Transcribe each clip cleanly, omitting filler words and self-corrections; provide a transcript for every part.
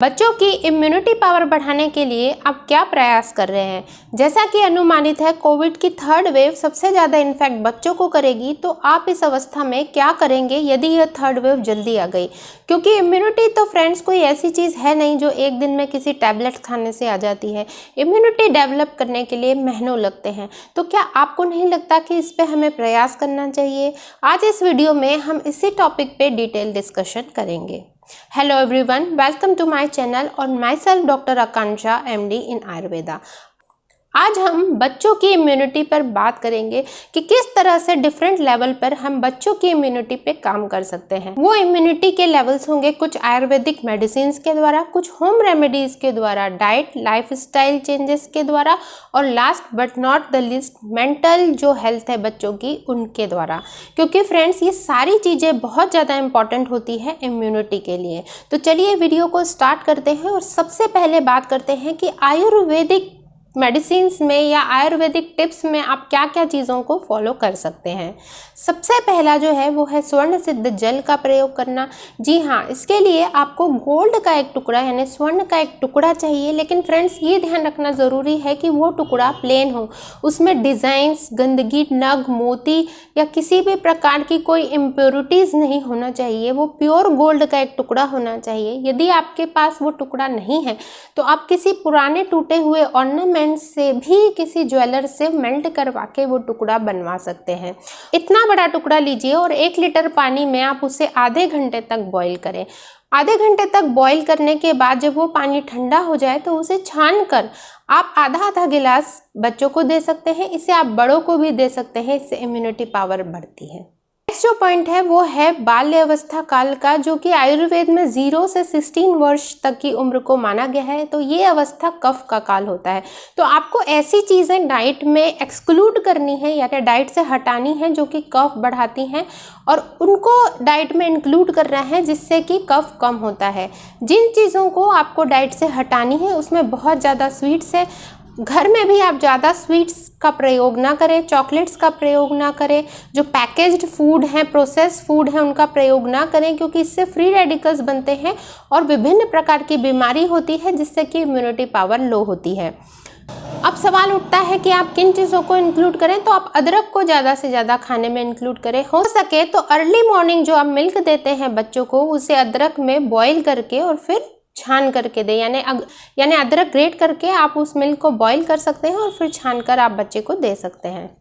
बच्चों की immunity power बढ़ाने के लिए आप क्या प्रयास कर रहे हैं। जैसा कि अनुमानित है कोविड की थर्ड वेव सबसे ज़्यादा इन्फेक्ट बच्चों को करेगी, तो आप इस अवस्था में क्या करेंगे यदि यह थर्ड वेव जल्दी आ गई। क्योंकि इम्यूनिटी तो फ्रेंड्स कोई ऐसी चीज़ है नहीं जो एक दिन में किसी टैबलेट खाने से आ जाती है। इम्यूनिटी डेवलप करने के लिए महीनों लगते हैं। तो क्या आपको नहीं लगता कि इस पर हमें प्रयास करना चाहिए। आज इस वीडियो में हम इसी टॉपिक पे डिटेल डिस्कशन करेंगे। Hello everyone, welcome to my channel और myself Dr. Akansha MD in Ayurveda। आज हम बच्चों की इम्यूनिटी पर बात करेंगे कि किस तरह से डिफरेंट लेवल पर हम बच्चों की इम्यूनिटी पे काम कर सकते हैं। वो इम्यूनिटी के लेवल्स होंगे कुछ आयुर्वेदिक मेडिसिन के द्वारा, कुछ होम रेमेडीज के द्वारा, डाइट लाइफस्टाइल चेंजेस के द्वारा और last but not the list mental जो हेल्थ है बच्चों की उनके द्वारा। क्योंकि फ्रेंड्स ये सारी चीज़ें बहुत ज़्यादा इंपॉर्टेंट होती है इम्यूनिटी के लिए। तो चलिए वीडियो को स्टार्ट करते हैं और सबसे पहले बात करते हैं कि आयुर्वेदिक मेडिसिन्स में या आयुर्वेदिक टिप्स में आप क्या क्या चीज़ों को फॉलो कर सकते हैं। सबसे पहला जो है वो है स्वर्ण सिद्ध जल का प्रयोग करना। जी हाँ, इसके लिए आपको गोल्ड का एक टुकड़ा यानी स्वर्ण का एक टुकड़ा चाहिए। लेकिन फ्रेंड्स ये ध्यान रखना ज़रूरी है कि वो टुकड़ा प्लेन हो, उसमें डिज़ाइंस, गंदगी, नग, मोती या किसी भी प्रकार की कोई इम्प्योरिटीज़ नहीं होना चाहिए। वो प्योर गोल्ड का एक टुकड़ा होना चाहिए। यदि आपके पास वो टुकड़ा नहीं है तो आप किसी पुराने टूटे हुए ऑर्नामेंट से भी किसी ज्वेलर से मेल्ट करवा के वो टुकड़ा बनवा सकते हैं। इतना बड़ा टुकड़ा लीजिए और 1 लीटर पानी में आप उसे आधे घंटे तक बॉईल करें। आधे घंटे तक बॉईल करने के बाद जब वो पानी ठंडा हो जाए तो उसे छान कर आप आधा आधा गिलास बच्चों को दे सकते हैं। इसे आप बड़ों को भी दे सकते हैं, इससे इम्यूनिटी पावर बढ़ती है। नेक्स्ट जो पॉइंट है वो है बाल्य अवस्था काल का, जो कि आयुर्वेद में 0 से 16 वर्ष तक की उम्र को माना गया है। तो ये अवस्था कफ का काल होता है। तो आपको ऐसी चीज़ें डाइट में एक्सक्लूड करनी है या डाइट से हटानी है जो कि कफ बढ़ाती हैं, और उनको डाइट में इंक्लूड करना है जिससे कि कफ कम होता है। जिन चीज़ों को आपको डाइट से हटानी है उसमें बहुत ज़्यादा स्वीट्स है। घर में भी आप ज़्यादा स्वीट्स का प्रयोग ना करें, चॉकलेट्स का प्रयोग ना करें, जो पैकेज्ड फूड हैं, प्रोसेस फूड हैं, उनका प्रयोग ना करें, क्योंकि इससे फ्री रेडिकल्स बनते हैं और विभिन्न प्रकार की बीमारी होती है जिससे कि इम्यूनिटी पावर लो होती है। अब सवाल उठता है कि आप किन चीज़ों को इंक्लूड करें। तो आप अदरक को ज़्यादा से ज़्यादा खाने में इंक्लूड करें। हो सके तो अर्ली मॉर्निंग जो आप मिल्क देते हैं बच्चों को, उसे अदरक में बॉईल करके और फिर छान करके दे, यानी अदरक ग्रेट करके आप उस मिल्क को बॉईल कर सकते हैं और फिर छान कर आप बच्चे को दे सकते हैं।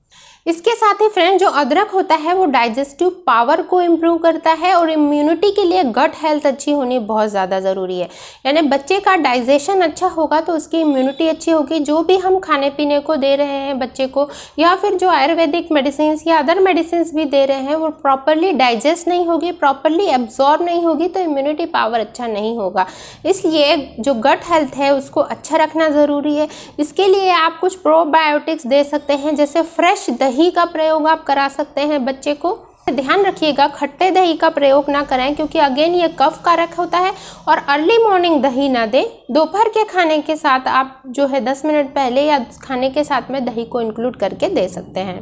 इसके साथ ही फ्रेंड जो अदरक होता है वो डाइजेस्टिव पावर को इम्प्रूव करता है और इम्यूनिटी के लिए गट हेल्थ अच्छी होनी बहुत ज़्यादा ज़रूरी है। यानी बच्चे का डाइजेशन अच्छा होगा तो उसकी इम्यूनिटी अच्छी होगी। जो भी हम खाने पीने को दे रहे हैं बच्चे को, या फिर जो आयुर्वेदिक मेडिसिन या अदर मेडिसिन भी दे रहे हैं, वो प्रॉपरली डाइजेस्ट नहीं होगी, प्रॉपरली एब्जॉर्ब नहीं होगी, तो इम्यूनिटी पावर अच्छा नहीं होगा। इसलिए जो गट हेल्थ है उसको अच्छा रखना ज़रूरी है। इसके लिए आप कुछ प्रोबायोटिक्स दे सकते हैं, जैसे फ्रेश दही का प्रयोग आप करा सकते हैं बच्चे को। ध्यान रखिएगा खट्टे दही का प्रयोग ना करें, क्योंकि अगेन ये कफ कारक होता है। और अर्ली मॉर्निंग दही ना दें। दोपहर के खाने के साथ आप जो है 10 मिनट पहले या खाने के साथ में दही को इंक्लूड करके दे सकते हैं।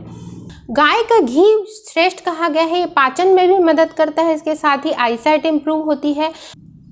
गाय का घी श्रेष्ठ कहा गया है, ये पाचन में भी मदद करता है। इसके साथ ही आईसाइट इंप्रूव होती है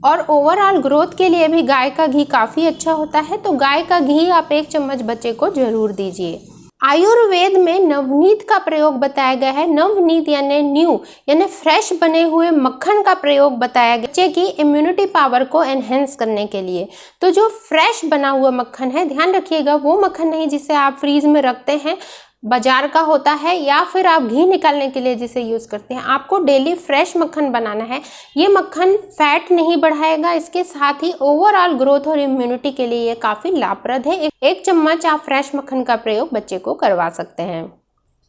और ओवरऑल ग्रोथ के लिए भी गाय का घी काफ़ी अच्छा होता है। तो गाय का घी आप 1 चम्मच बच्चे को जरूर दीजिए। आयुर्वेद में नवनीत का प्रयोग बताया गया है। नवनीत यानी न्यू यानी फ्रेश बने हुए मक्खन का प्रयोग बताया गया बच्चे की इम्यूनिटी पावर को एनहेंस करने के लिए। तो जो फ्रेश बना हुआ मक्खन है, ध्यान रखिएगा वो मक्खन नहीं जिसे आप फ्रीज में रखते हैं, बाजार का होता है, या फिर आप घी निकालने के लिए जिसे यूज़ करते हैं। आपको डेली फ्रेश मक्खन बनाना है। ये मक्खन फैट नहीं बढ़ाएगा, इसके साथ ही ओवरऑल ग्रोथ और इम्यूनिटी के लिए ये काफ़ी लाभप्रद है। 1 चम्मच आप फ्रेश मक्खन का प्रयोग बच्चे को करवा सकते हैं।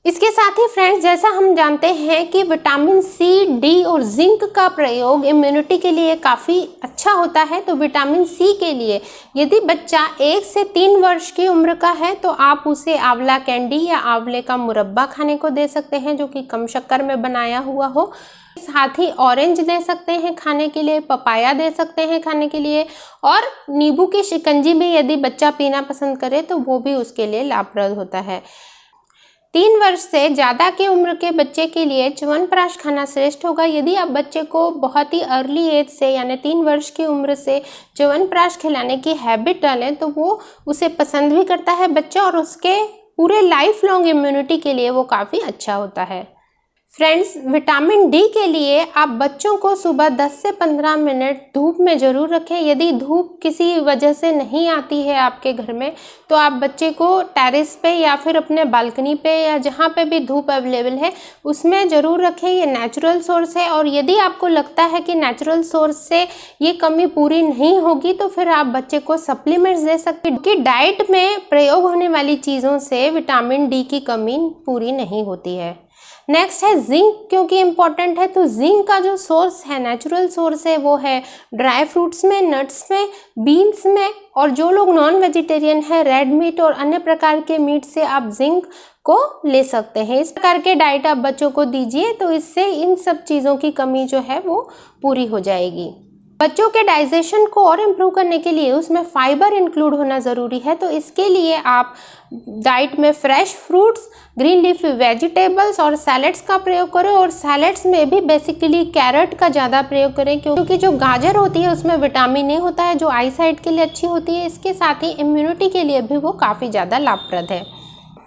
इसके साथ ही फ्रेंड्स जैसा हम जानते हैं कि विटामिन सी, डी और जिंक का प्रयोग इम्यूनिटी के लिए काफ़ी अच्छा होता है। तो विटामिन सी के लिए यदि बच्चा 1 से 3 वर्ष की उम्र का है तो आप उसे आंवला कैंडी या आंवले का मुरब्बा खाने को दे सकते हैं, जो कि कम शक्कर में बनाया हुआ हो। साथ ही ऑरेंज दे सकते हैं खाने के लिए, पपाया दे सकते हैं खाने के लिए, और नींबू की शिकंजी भी यदि बच्चा पीना पसंद करे तो वो भी उसके लिए लाभप्रद होता है। 3 वर्ष से ज़्यादा की उम्र के बच्चे के लिए च्यवनप्राश खाना श्रेष्ठ होगा। यदि आप बच्चे को बहुत ही अर्ली एज से यानी 3 वर्ष की उम्र से च्यवनप्राश खिलाने की हैबिट डालें तो वो उसे पसंद भी करता है बच्चा, और उसके पूरे लाइफ लॉन्ग इम्यूनिटी के लिए वो काफ़ी अच्छा होता है। फ्रेंड्स, विटामिन डी के लिए आप बच्चों को सुबह 10 से 15 मिनट धूप में ज़रूर रखें। यदि धूप किसी वजह से नहीं आती है आपके घर में तो आप बच्चे को टेरेस पे या फिर अपने बालकनी पे या जहाँ पे भी धूप अवेलेबल है उसमें ज़रूर रखें। ये नेचुरल सोर्स है, और यदि आपको लगता है कि नेचुरल सोर्स से ये कमी पूरी नहीं होगी तो फिर आप बच्चे को सप्लीमेंट्स दे सकते हैं, क्योंकि डाइट में प्रयोग होने वाली चीज़ों से विटामिन डी की कमी पूरी नहीं होती है। नेक्स्ट है जिंक, क्योंकि इम्पॉर्टेंट है। तो जिंक का जो सोर्स है, नेचुरल सोर्स है, वो है ड्राई फ्रूट्स में, नट्स में, बीन्स में, और जो लोग नॉन वेजिटेरियन है रेड मीट और अन्य प्रकार के मीट से आप जिंक को ले सकते हैं। इस प्रकार के डाइट आप बच्चों को दीजिए तो इससे इन सब चीज़ों की कमी जो है वो पूरी हो जाएगी। बच्चों के डाइजेशन को और इम्प्रूव करने के लिए उसमें फाइबर इंक्लूड होना ज़रूरी है, तो इसके लिए आप डाइट में fresh fruits, green leafy vegetables और सैलेड्स का प्रयोग करें, और सैलेड्स में भी बेसिकली कैरेट का ज़्यादा प्रयोग करें, क्योंकि जो गाजर होती है उसमें विटामिन ए होता है जो आई साइट के लिए अच्छी होती है। इसके साथ ही इम्यूनिटी के लिए भी वो काफ़ी ज़्यादा लाभप्रद है।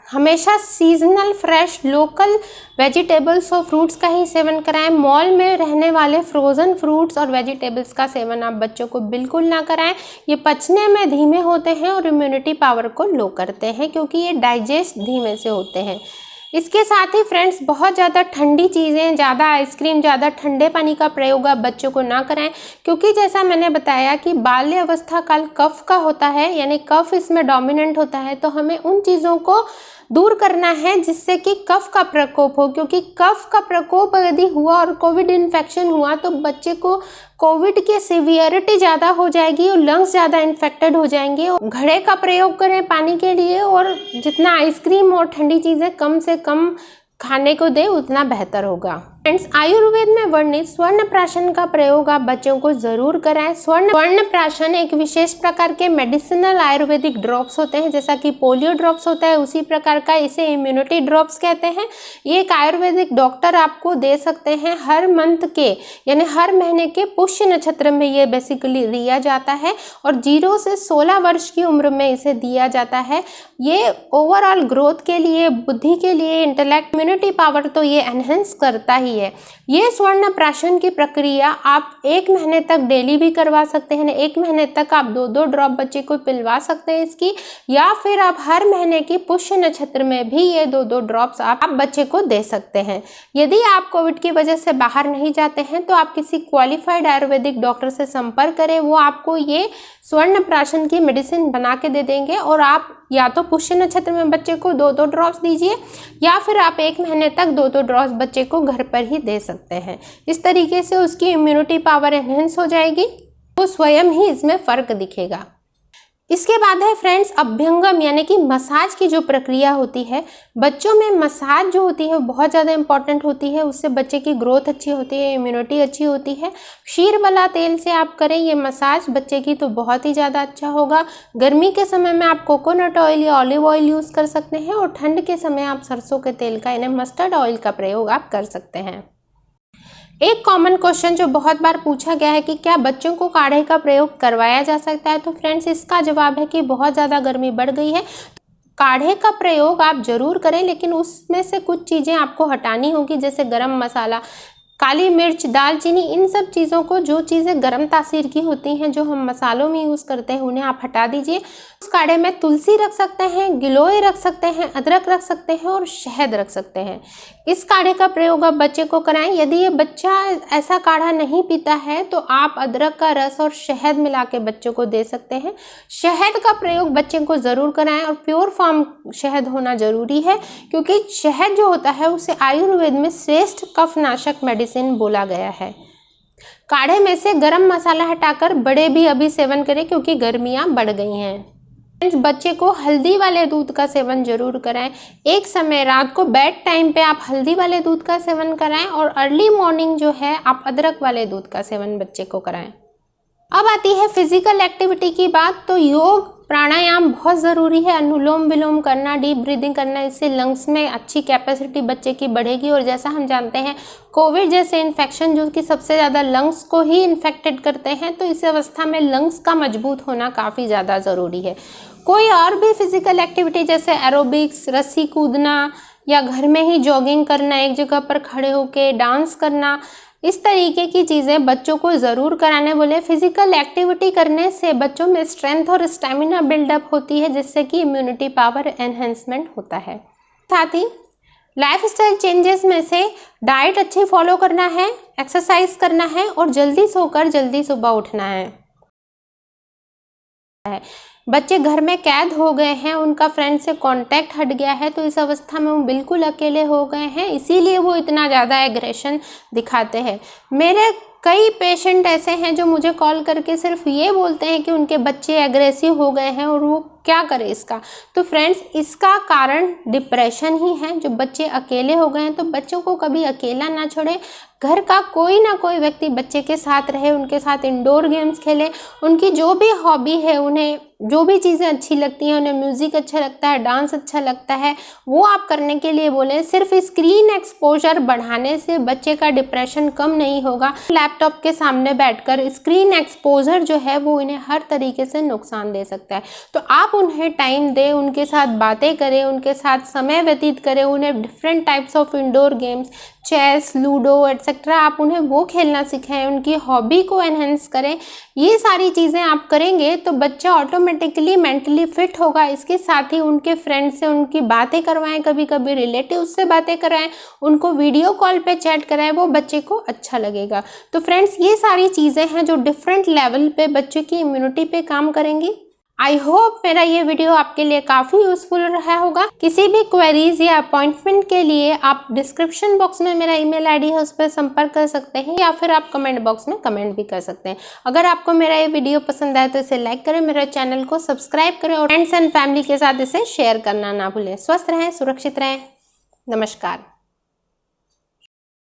हमेशा सीजनल फ्रेश लोकल वेजिटेबल्स और फ्रूट्स का ही सेवन कराएं। मॉल में रहने वाले फ्रोज़न फ्रूट्स और वेजिटेबल्स का सेवन आप बच्चों को बिल्कुल ना कराएं। ये पचने में धीमे होते हैं और इम्यूनिटी पावर को लो करते हैं, क्योंकि ये डाइजेस्ट धीमे से होते हैं। इसके साथ ही फ्रेंड्स, बहुत ज़्यादा ठंडी चीज़ें, ज़्यादा आइसक्रीम, ज़्यादा ठंडे पानी का प्रयोग आप बच्चों को ना कराएं, क्योंकि जैसा मैंने बताया कि बाल्य अवस्था काल कफ का होता है, यानी कफ इसमें डोमिनेंट होता है, तो हमें उन चीज़ों को दूर करना है जिससे कि कफ का प्रकोप हो, क्योंकि कफ का प्रकोप यदि हुआ और कोविड इन्फेक्शन हुआ तो बच्चे को कोविड की सीवियरिटी ज़्यादा हो जाएगी और लंग्स ज़्यादा इन्फेक्टेड हो जाएंगे। घड़े का प्रयोग करें पानी के लिए, और जितना आइसक्रीम और ठंडी चीज़ें कम से कम खाने को दे उतना बेहतर होगा। फ्रेंड्स, आयुर्वेद में वर्णित स्वर्ण प्राशन का प्रयोग आप बच्चों को जरूर कराएं। स्वर्ण प्राशन एक विशेष प्रकार के मेडिसिनल आयुर्वेदिक ड्रॉप्स होते हैं, जैसा कि पोलियो ड्रॉप्स होता है उसी प्रकार का इसे इम्यूनिटी ड्रॉप्स कहते हैं। ये एक आयुर्वेदिक डॉक्टर आपको दे सकते हैं हर मंथ के यानी हर महीने के पुष्य नक्षत्र में ये बेसिकली दिया जाता है, और 0 से 16 वर्ष की उम्र में इसे दिया जाता है। ये ओवरऑल ग्रोथ के लिए, बुद्धि के लिए, इंटेलेक्ट, इम्यूनिटी पावर तो ये एनहेंस करता ही है। ये स्वर्ण प्राशन की प्रक्रिया आप 1 महीने तक डेली भी करवा सकते हैं। 1 महीने तक आप 2-2 ड्रॉप बच्चे को पिलवा सकते हैं इसकी, या फिर आप हर महीने की पुष्य नक्षत्र में भी ये 2-2 ड्रॉप्स आप बच्चे को दे सकते हैं। यदि आप कोविड की वजह से बाहर नहीं जाते हैं तो आप किसी क्वालिफाइड आयुर्वेदिक डॉक्टर से संपर्क करें, वो आपको ये स्वर्ण प्राशन की मेडिसिन बना के दे देंगे, और आप या तो पुष्य नक्षत्र में बच्चे को 2-2 ड्रॉप्स दीजिए, या फिर आप 1 महीने तक 2-2 ड्रॉप्स बच्चे को घर पर ही दे सकते हैं। इस तरीके से उसकी इम्यूनिटी पावर एनहेंस हो जाएगी, तो स्वयं ही इसमें फ़र्क दिखेगा। इसके बाद है फ्रेंड्स अभ्यंगम, यानी कि मसाज की जो प्रक्रिया होती है। बच्चों में मसाज जो होती है वो बहुत ज़्यादा इंपॉर्टेंट होती है, उससे बच्चे की ग्रोथ अच्छी होती है, इम्यूनिटी अच्छी होती है। क्षीरबला तेल से आप करें ये मसाज बच्चे की तो बहुत ही ज़्यादा अच्छा होगा। गर्मी के समय में आप कोकोनट ऑयल या ऑलिव ऑयल यूज़ कर सकते हैं, और ठंड के समय आप सरसों के तेल का यानी मस्टर्ड ऑयल का प्रयोग आप कर सकते हैं। एक कॉमन क्वेश्चन जो बहुत बार पूछा गया है कि क्या बच्चों को काढ़े का प्रयोग करवाया जा सकता है, तो फ्रेंड्स इसका जवाब है कि बहुत ज़्यादा गर्मी बढ़ गई है, काढ़े का प्रयोग आप जरूर करें, लेकिन उसमें से कुछ चीज़ें आपको हटानी होगी, जैसे गरम मसाला, काली मिर्च, दालचीनी, इन सब चीज़ों को, जो चीज़ें गर्म तासीर की होती हैं जो हम मसालों में यूज़ करते हैं उन्हें आप हटा दीजिए। उस काढ़े में तुलसी रख सकते हैं, गिलोय रख सकते हैं, अदरक रख सकते हैं और शहद रख सकते हैं। इस काढ़े का प्रयोग आप बच्चे को कराएं। यदि ये बच्चा ऐसा काढ़ा नहीं पीता है तो आप अदरक का रस और शहद मिला के बच्चों को दे सकते हैं। शहद का प्रयोग बच्चे को ज़रूर कराएं, और प्योर फॉर्म शहद होना ज़रूरी है, क्योंकि शहद जो होता है उसे आयुर्वेद में श्रेष्ठ कफनाशक मेडिसिन बोला गया है। काढ़े में से गरम मसाला हटाकर बड़े भी अभी सेवन करें, क्योंकि गर्मियाँ बढ़ गई हैं। बच्चे को हल्दी वाले दूध का सेवन जरूर कराएं। एक समय रात को बेड टाइम पे आप हल्दी वाले दूध का सेवन कराएं, और अर्ली मॉर्निंग जो है आप अदरक वाले दूध का सेवन बच्चे को कराएं। अब आती है फिजिकल एक्टिविटी की बात। तो योग प्राणायाम बहुत ज़रूरी है। अनुलोम विलोम करना, डीप ब्रीदिंग करना, इससे लंग्स में अच्छी कैपेसिटी बच्चे की बढ़ेगी। और जैसा हम जानते हैं कोविड जैसे इन्फेक्शन जो कि सबसे ज़्यादा लंग्स को ही इन्फेक्टेड करते हैं, तो इस अवस्था में लंग्स का मजबूत होना काफ़ी ज़्यादा ज़रूरी है। कोई और भी फिजिकल एक्टिविटी जैसे एरोबिक्स, रस्सी कूदना या घर में ही जॉगिंग करना, एक जगह पर खड़े होकर डांस करना, इस तरीके की चीज़ें बच्चों को ज़रूर कराने बोले। फिजिकल एक्टिविटी करने से बच्चों में स्ट्रेंथ और स्टेमिना बिल्डअप होती है, जिससे कि इम्यूनिटी पावर एनहेंसमेंट होता है। साथ ही लाइफस्टाइल चेंजेस में से डाइट अच्छी फॉलो करना है, एक्सरसाइज करना है और जल्दी सोकर जल्दी सुबह उठना है। बच्चे घर में कैद हो गए हैं, उनका फ्रेंड से कांटेक्ट हट गया है, तो इस अवस्था में वो बिल्कुल अकेले हो गए हैं, इसीलिए वो इतना ज़्यादा एग्रेशन दिखाते हैं। मेरे कई पेशेंट ऐसे हैं जो मुझे कॉल करके सिर्फ ये बोलते हैं कि उनके बच्चे एग्रेसिव हो गए हैं और वो क्या करें इसका। तो फ्रेंड्स, इसका कारण डिप्रेशन ही है। जो बच्चे अकेले हो गए हैं, तो बच्चों को कभी अकेला ना छोड़े, घर का कोई ना कोई व्यक्ति बच्चे के साथ रहे, उनके साथ इंडोर गेम्स खेले, उनकी जो भी हॉबी है, उन्हें जो भी चीज़ें अच्छी लगती हैं, उन्हें म्यूज़िक अच्छा लगता है, डांस अच्छा लगता है, वो आप करने के लिए बोलें। सिर्फ स्क्रीन एक्सपोजर बढ़ाने से बच्चे का डिप्रेशन कम नहीं होगा। लैपटॉप के सामने बैठकर स्क्रीन एक्सपोजर जो है वो इन्हें हर तरीके से नुकसान दे सकता है। तो आप उन्हें टाइम दें, उनके साथ बातें करें, उनके साथ समय व्यतीत करें, उन्हें different types of indoor games, chess, ludo etcetera, आप उन्हें वो खेलना सिखाएं, उनकी हॉबी को एनहेंस करें। ये सारी चीज़ें आप करेंगे तो बच्चा ऑटोमेटिकली मेंटली फिट होगा। इसके साथ ही उनके फ्रेंड से उनकी बातें करवाएं, कभी कभी रिलेटिव से बातें कराएं, उनको वीडियो कॉल पे चैट कराएं, वो बच्चे को अच्छा लगेगा। तो फ्रेंड्स, ये सारी चीज़ें हैं जो डिफरेंट लेवल पे बच्चे की इम्यूनिटी पे काम करेंगी। आई होप मेरा ये वीडियो आपके लिए काफ़ी यूज़फुल रहा होगा। किसी भी क्वेरीज या अपॉइंटमेंट के लिए आप डिस्क्रिप्शन बॉक्स में मेरा ईमेल आईडी है, उस पर संपर्क कर सकते हैं, या फिर आप कमेंट बॉक्स में कमेंट भी कर सकते हैं। अगर आपको मेरा ये वीडियो पसंद आए तो इसे लाइक करें, मेरे चैनल को सब्सक्राइब करें और फ्रेंड्स एंड फैमिली के साथ इसे शेयर करना ना भूलें। स्वस्थ रहें, सुरक्षित रहें। नमस्कार।